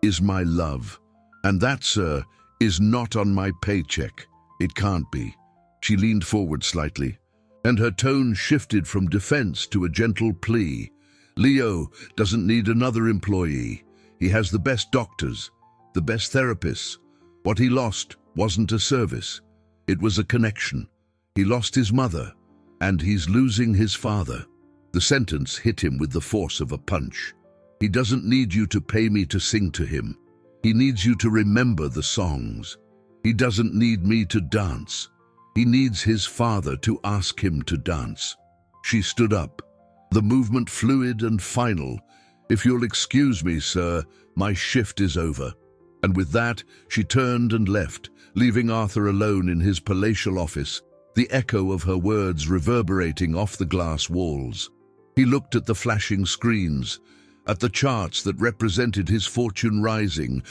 is my love. And that, sir, is not on my paycheck. It can't be." She leaned forward slightly, and her tone shifted from defense to a gentle plea. "Leo doesn't need another employee. He has the best doctors, the best therapists. What he lost wasn't a service. It was a connection. He lost his mother, and he's losing his father." The sentence hit him with the force of a punch. "He doesn't need you to pay me to sing to him. He needs you to remember the songs. He doesn't need me to dance. He needs his father to ask him to dance." She stood up, the movement fluid and final. "If you'll excuse me, sir, my shift is over." And with that, she turned and left, leaving Arthur alone in his palatial office, the echo of her words reverberating off the glass walls. He looked at the flashing screens, at the charts that represented his fortune rising,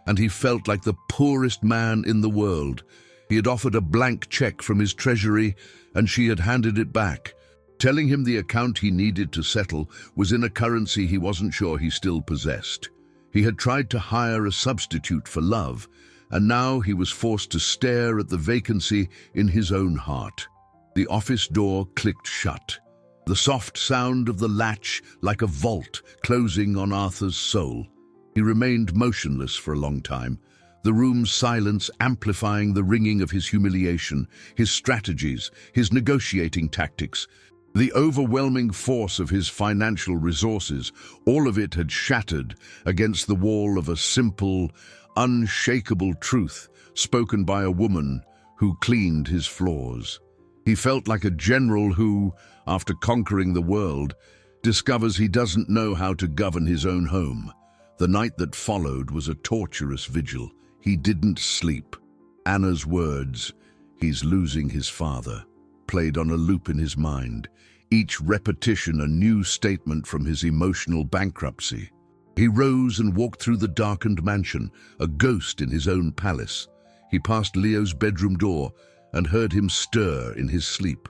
and he felt like the poorest man in the world. He had offered a blank check from his treasury, and she had handed it back, telling him the account he needed to settle was in a currency he wasn't sure he still possessed. He had tried to hire a substitute for love, and now he was forced to stare at the vacancy in his own heart. The office door clicked shut, the soft sound of the latch like a vault closing on Arthur's soul. He remained motionless for a long time, the room's silence amplifying the ringing of his humiliation, his strategies, his negotiating tactics. The overwhelming force of his financial resources, all of it had shattered against the wall of a simple, unshakable truth spoken by a woman who cleaned his floors. He felt like a general who, after conquering the world, discovers he doesn't know how to govern his own home. The night that followed was a torturous vigil. He didn't sleep. Anna's words, "He's losing his father," played on a loop in his mind, each repetition a new statement from his emotional bankruptcy. He rose and walked through the darkened mansion, a ghost in his own palace. He passed Leo's bedroom door and heard him stir in his sleep,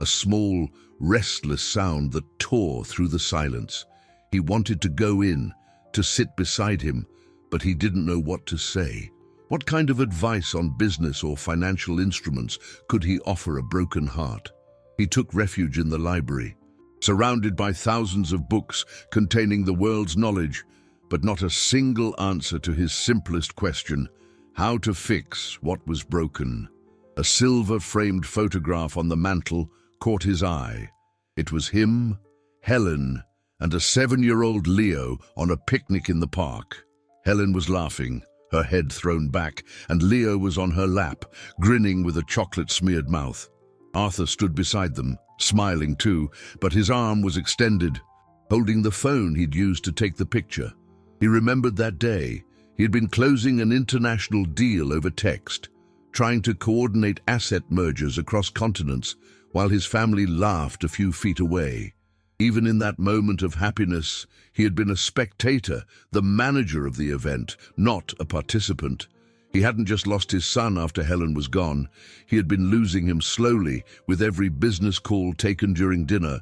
a small, restless sound that tore through the silence. He wanted to go in, to sit beside him, but he didn't know what to say. What kind of advice on business or financial instruments could he offer a broken heart? He took refuge in the library, surrounded by thousands of books containing the world's knowledge, but not a single answer to his simplest question: how to fix what was broken. A silver-framed photograph on the mantel caught his eye. It was him, Helen, and a 7-year-old Leo on a picnic in the park. Helen was laughing, her head thrown back, and Leo was on her lap, grinning with a chocolate-smeared mouth. Arthur stood beside them, smiling too, but his arm was extended, holding the phone he'd used to take the picture. He remembered that day. He had been closing an international deal over text, trying to coordinate asset mergers across continents, while his family laughed a few feet away. Even in that moment of happiness, he had been a spectator, the manager of the event, not a participant. He hadn't just lost his son after Helen was gone. He had been losing him slowly, with every business call taken during dinner,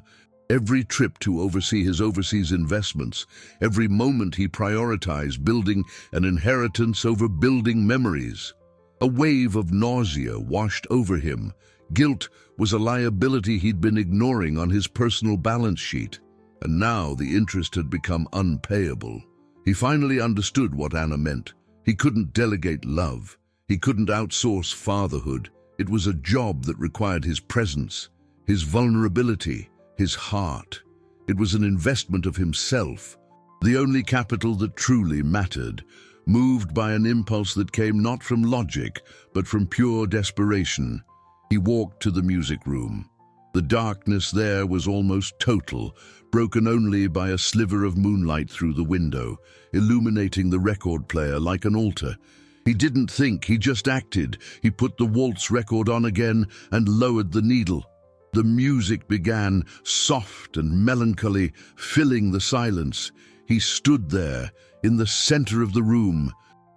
every trip to oversee his overseas investments, every moment he prioritized building an inheritance over building memories. A wave of nausea washed over him. Guilt was a liability he'd been ignoring on his personal balance sheet, and now the interest had become unpayable. He finally understood what Anna meant. He couldn't delegate love. He couldn't outsource fatherhood. It was a job that required his presence, his vulnerability, his heart. It was an investment of himself, the only capital that truly mattered, moved by an impulse that came not from logic, but from pure desperation. He walked to the music room. The darkness there was almost total, broken only by a sliver of moonlight through the window, illuminating the record player like an altar. He didn't think, he just acted. He put the waltz record on again and lowered the needle. The music began, soft and melancholy, filling the silence. He stood there, in the center of the room,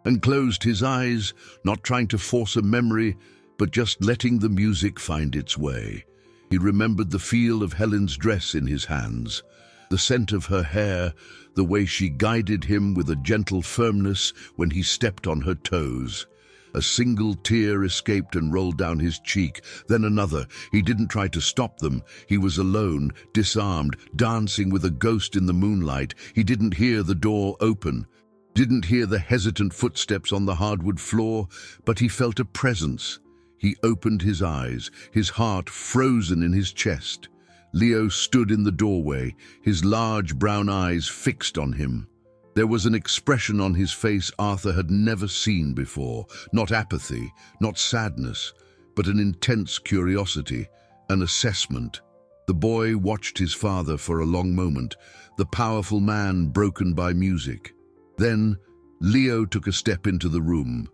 and closed his eyes, not trying to force a memory, but just letting the music find its way. He remembered the feel of Helen's dress in his hands, the scent of her hair, the way she guided him with a gentle firmness when he stepped on her toes. A single tear escaped and rolled down his cheek, then another. He didn't try to stop them. He was alone, disarmed, dancing with a ghost in the moonlight. He didn't hear the door open, didn't hear the hesitant footsteps on the hardwood floor, but he felt a presence. He opened his eyes, his heart frozen in his chest. Leo stood in the doorway, his large brown eyes fixed on him. There was an expression on his face Arthur had never seen before, not apathy, not sadness, but an intense curiosity, an assessment. The boy watched his father for a long moment, the powerful man broken by music. Then Leo took a step into the room,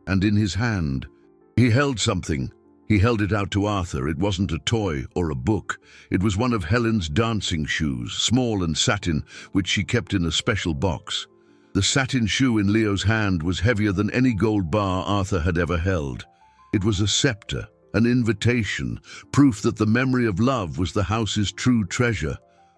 and in his hand, he held something. He held it out to Arthur. It wasn't a toy or a book. It was one of Helen's dancing shoes, small and satin, which she kept in a special box. The satin shoe in Leo's hand was heavier than any gold bar Arthur had ever held. It was a scepter, an invitation, proof that the memory of love was the house's true treasure.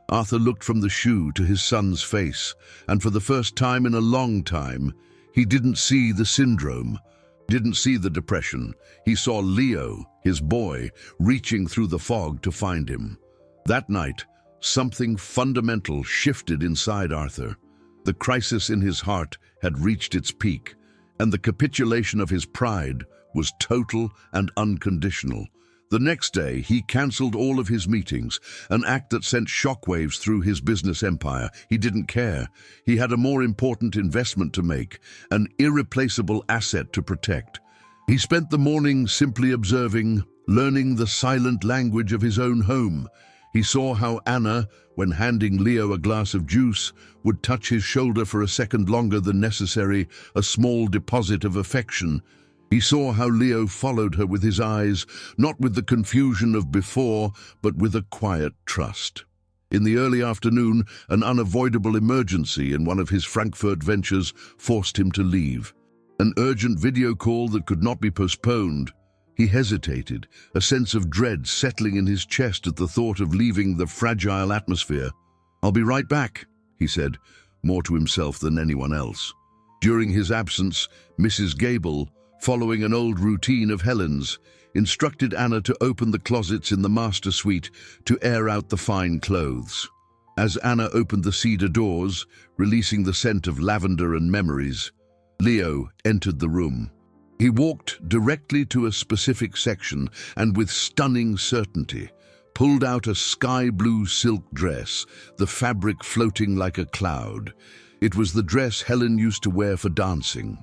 Arthur looked from the shoe to his son's face, and for the first time in a long time, he didn't see the syndrome, didn't see the depression. He saw Leo, his boy, reaching through the fog to find him. That night, something fundamental shifted inside Arthur. The crisis in his heart had reached its peak, and the capitulation of his pride was total and unconditional. The next day, he cancelled all of his meetings, an act that sent shockwaves through his business empire. He didn't care. He had a more important investment to make, an irreplaceable asset to protect. He spent the morning simply observing, learning the silent language of his own home. He saw how Anna, when handing Leo a glass of juice, would touch his shoulder for a second longer than necessary, a small deposit of affection. He saw how Leo followed her with his eyes, not with the confusion of before, but with a quiet trust. In the early afternoon, an unavoidable emergency in one of his Frankfurt ventures forced him to leave. An urgent video call that could not be postponed. He hesitated, a sense of dread settling in his chest at the thought of leaving the fragile atmosphere. "I'll be right back," he said, more to himself than anyone else. During his absence, Mrs. Gable, following an old routine of Helen's, instructed Anna to open the closets in the master suite to air out the fine clothes. As Anna opened the cedar doors, releasing the scent of lavender and memories, Leo entered the room. He walked directly to a specific section, and with stunning certainty, pulled out a sky-blue silk dress, the fabric floating like a cloud. It was the dress Helen used to wear for dancing.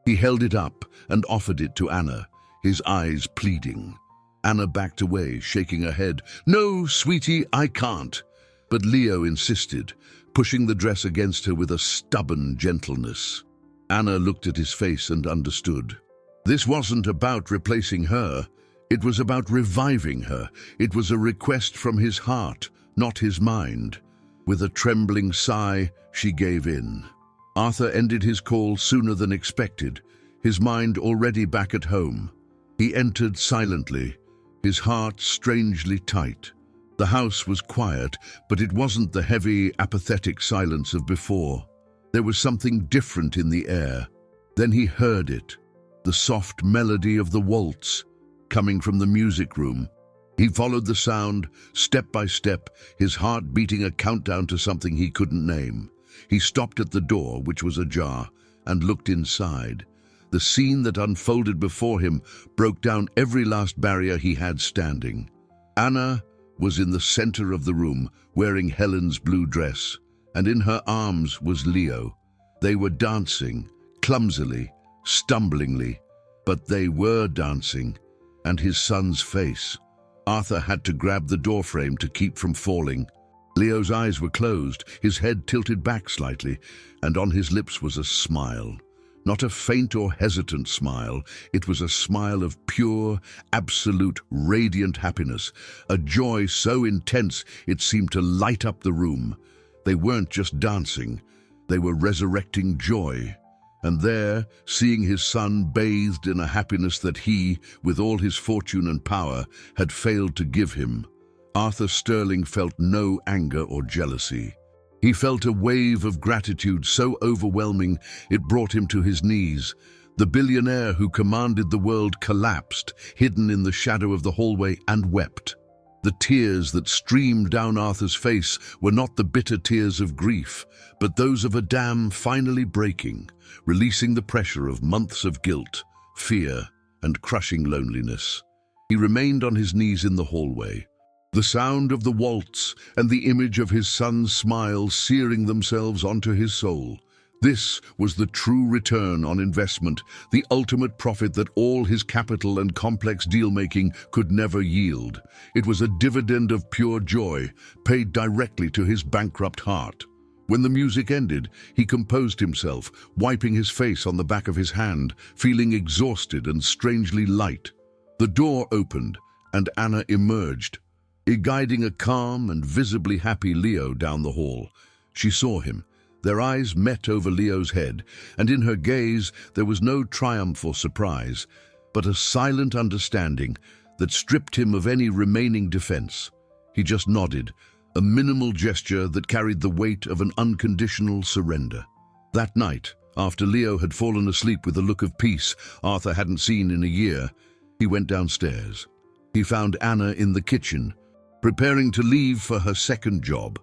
He held it up and offered it to Anna, his eyes pleading. Anna backed away, shaking her head. "No, sweetie, I can't." But Leo insisted, pushing the dress against her with a stubborn gentleness. Anna looked at his face and understood. This wasn't about replacing her. It was about reviving her. It was a request from his heart, not his mind. With a trembling sigh, she gave in. Arthur ended his call sooner than expected, his mind already back at home. He entered silently, his heart strangely tight. The house was quiet, but it wasn't the heavy, apathetic silence of before. There was something different in the air. Then he heard it, the soft melody of the waltz, coming from the music room. He followed the sound, step by step, his heart beating a countdown to something he couldn't name. He stopped at the door, which was ajar, and looked inside. The scene that unfolded before him broke down every last barrier he had standing. Anna was in the center of the room, wearing Helen's blue dress, and in her arms was Leo. They were dancing, clumsily, stumblingly, but they were dancing, and his son's face. Arthur had to grab the doorframe to keep from falling. Leo's eyes were closed, his head tilted back slightly, and on his lips was a smile. Not a faint or hesitant smile, it was a smile of pure, absolute, radiant happiness, a joy so intense it seemed to light up the room. They weren't just dancing, they were resurrecting joy. And there, seeing his son bathed in a happiness that he, with all his fortune and power, had failed to give him, Arthur Sterling felt no anger or jealousy. He felt a wave of gratitude so overwhelming it brought him to his knees. The billionaire who commanded the world collapsed, hidden in the shadow of the hallway, and wept. The tears that streamed down Arthur's face were not the bitter tears of grief, but those of a dam finally breaking, releasing the pressure of months of guilt, fear, and crushing loneliness. He remained on his knees in the hallway, the sound of the waltz and the image of his son's smile searing themselves onto his soul. This was the true return on investment, the ultimate profit that all his capital and complex deal-making could never yield. It was a dividend of pure joy, paid directly to his bankrupt heart. When the music ended, he composed himself, wiping his face on the back of his hand, feeling exhausted and strangely light. The door opened, and Anna emerged, guiding a calm and visibly happy Leo down the hall. She saw him. Their eyes met over Leo's head, and in her gaze there was no triumph or surprise, but a silent understanding that stripped him of any remaining defense. He just nodded, a minimal gesture that carried the weight of an unconditional surrender. That night, after Leo had fallen asleep with a look of peace Arthur hadn't seen in a year, he went downstairs. He found Anna in the kitchen, preparing to leave for her second job.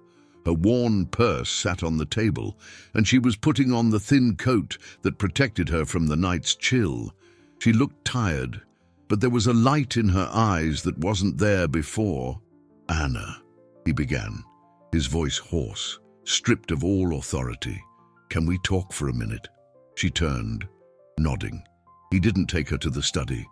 Her worn purse sat on the table, and she was putting on the thin coat that protected her from the night's chill. She looked tired, but there was a light in her eyes that wasn't there before. "Anna," he began, his voice hoarse, stripped of all authority. "Can we talk for a minute?" She turned, nodding. He didn't take her to the study.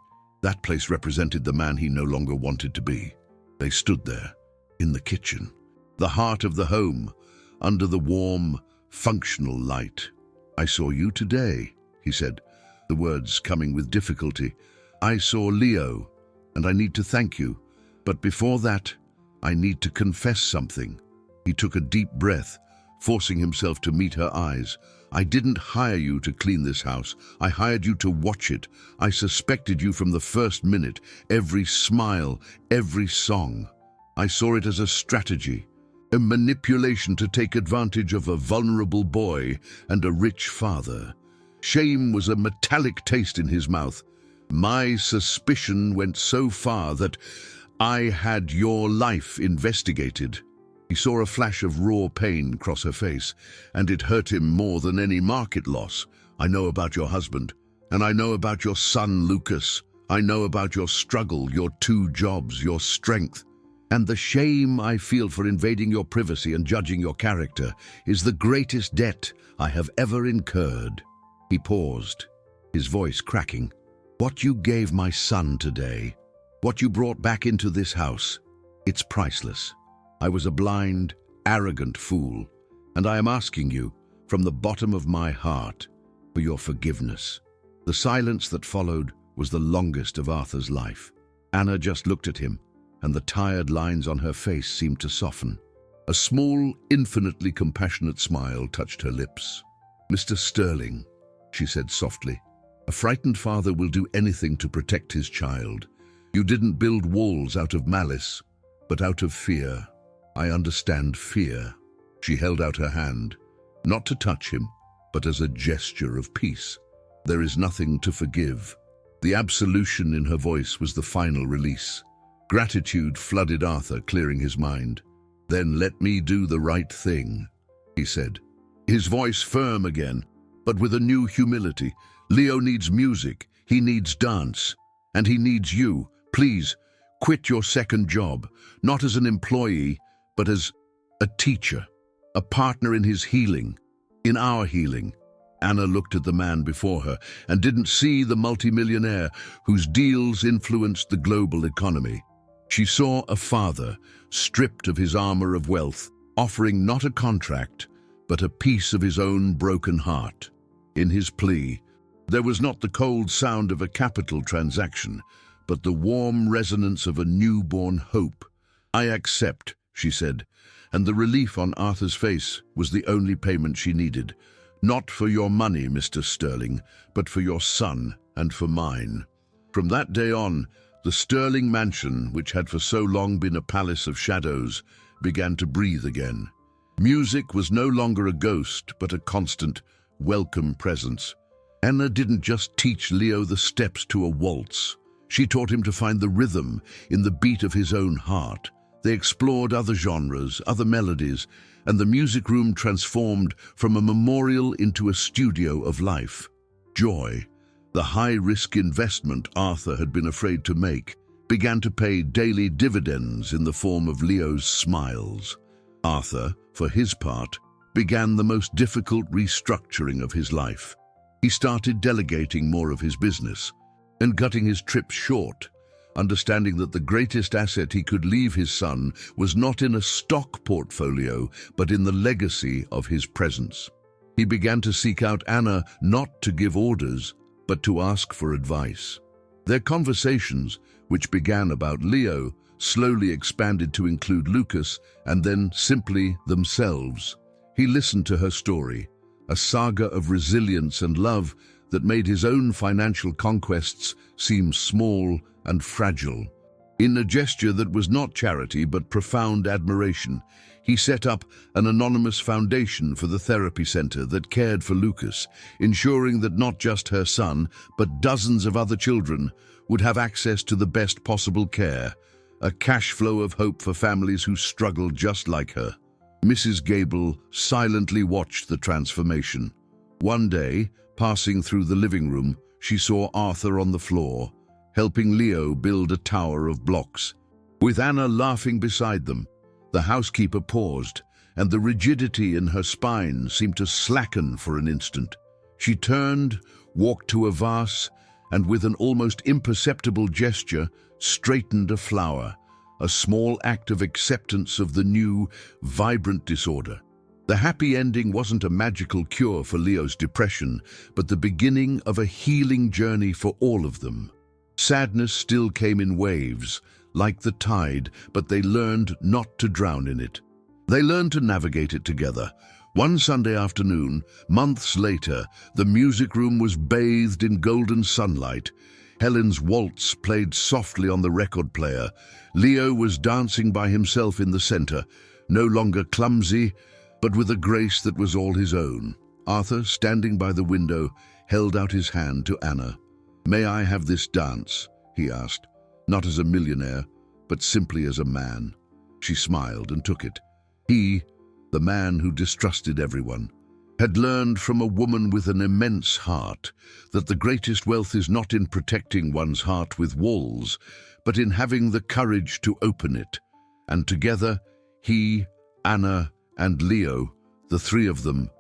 That place represented the man he no longer wanted to be. They stood there, in the kitchen, the heart of the home, under the warm, functional light. "I saw you today," he said, the words coming with difficulty. "I saw Leo, and I need to thank you. But before that, I need to confess something." He took a deep breath, forcing himself to meet her eyes. "I didn't hire you to clean this house. I hired you to watch it. I suspected you from the first minute, every smile, every song. I saw it as a strategy, a manipulation to take advantage of a vulnerable boy and a rich father." Shame was a metallic taste in his mouth. "My suspicion went so far that I had your life investigated." He saw a flash of raw pain cross her face, and it hurt him more than any market loss. "I know about your husband, and I know about your son, Lucas. I know about your struggle, your 2 jobs, your strength. And the shame I feel for invading your privacy and judging your character is the greatest debt I have ever incurred." He paused, his voice cracking. "What you gave my son today, what you brought back into this house, it's priceless. I was a blind, arrogant fool, and I am asking you, from the bottom of my heart, for your forgiveness." The silence that followed was the longest of Arthur's life. Anna just looked at him, and the tired lines on her face seemed to soften. A small, infinitely compassionate smile touched her lips. "Mr. Sterling," she said softly, "a frightened father will do anything to protect his child. You didn't build walls out of malice, but out of fear. I understand fear." She held out her hand, not to touch him, but as a gesture of peace. "There is nothing to forgive." The absolution in her voice was the final release. Gratitude flooded Arthur, clearing his mind. "Then let me do the right thing," he said, his voice firm again, but with a new humility. "Leo needs music, he needs dance, and he needs you. Please, quit your second job, not as an employee, but as a teacher, a partner in his healing, in our healing." Anna looked at the man before her and didn't see the multimillionaire whose deals influenced the global economy. She saw a father, stripped of his armor of wealth, offering not a contract, but a piece of his own broken heart. In his plea, there was not the cold sound of a capital transaction, but the warm resonance of a newborn hope. "I accept," she said, and the relief on Arthur's face was the only payment she needed. "Not for your money, Mr. Sterling, but for your son and for mine." From that day on, the Sterling mansion, which had for so long been a palace of shadows, began to breathe again. Music was no longer a ghost, but a constant, welcome presence. Anna didn't just teach Leo the steps to a waltz. She taught him to find the rhythm in the beat of his own heart. They explored other genres, other melodies, and the music room transformed from a memorial into a studio of life. Joy, the high-risk investment Arthur had been afraid to make, began to pay daily dividends in the form of Leo's smiles. Arthur, for his part, began the most difficult restructuring of his life. He started delegating more of his business and cutting his trips short, understanding that the greatest asset he could leave his son was not in a stock portfolio, but in the legacy of his presence. He began to seek out Anna not to give orders, but to ask for advice. Their conversations, which began about Leo, slowly expanded to include Lucas and then simply themselves. He listened to her story, a saga of resilience and love that made his own financial conquests seem small and fragile. In a gesture that was not charity but profound admiration, he set up an anonymous foundation for the therapy center that cared for Lucas, ensuring that not just her son, but dozens of other children would have access to the best possible care, a cash flow of hope for families who struggled just like her. Mrs. Gable silently watched the transformation. One day, passing through the living room, she saw Arthur on the floor, helping Leo build a tower of blocks. With Anna laughing beside them, the housekeeper paused, and the rigidity in her spine seemed to slacken for an instant. She turned, walked to a vase, and with an almost imperceptible gesture, straightened a flower, a small act of acceptance of the new, vibrant disorder. The happy ending wasn't a magical cure for Leo's depression, but the beginning of a healing journey for all of them. Sadness still came in waves, like the tide, but they learned not to drown in it. They learned to navigate it together. One Sunday afternoon, months later, the music room was bathed in golden sunlight. Helen's waltz played softly on the record player. Leo was dancing by himself in the center, no longer clumsy, but with a grace that was all his own. Arthur, standing by the window, held out his hand to Anna. "May I have this dance?" he asked, not as a millionaire, but simply as a man. She smiled and took it. He, the man who distrusted everyone, had learned from a woman with an immense heart that the greatest wealth is not in protecting one's heart with walls, but in having the courage to open it. And together, he, Anna, and Leo, the three of them,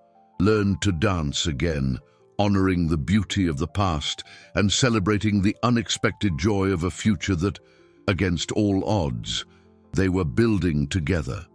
learned to dance again, honoring the beauty of the past and celebrating the unexpected joy of a future that, against all odds, they were building together.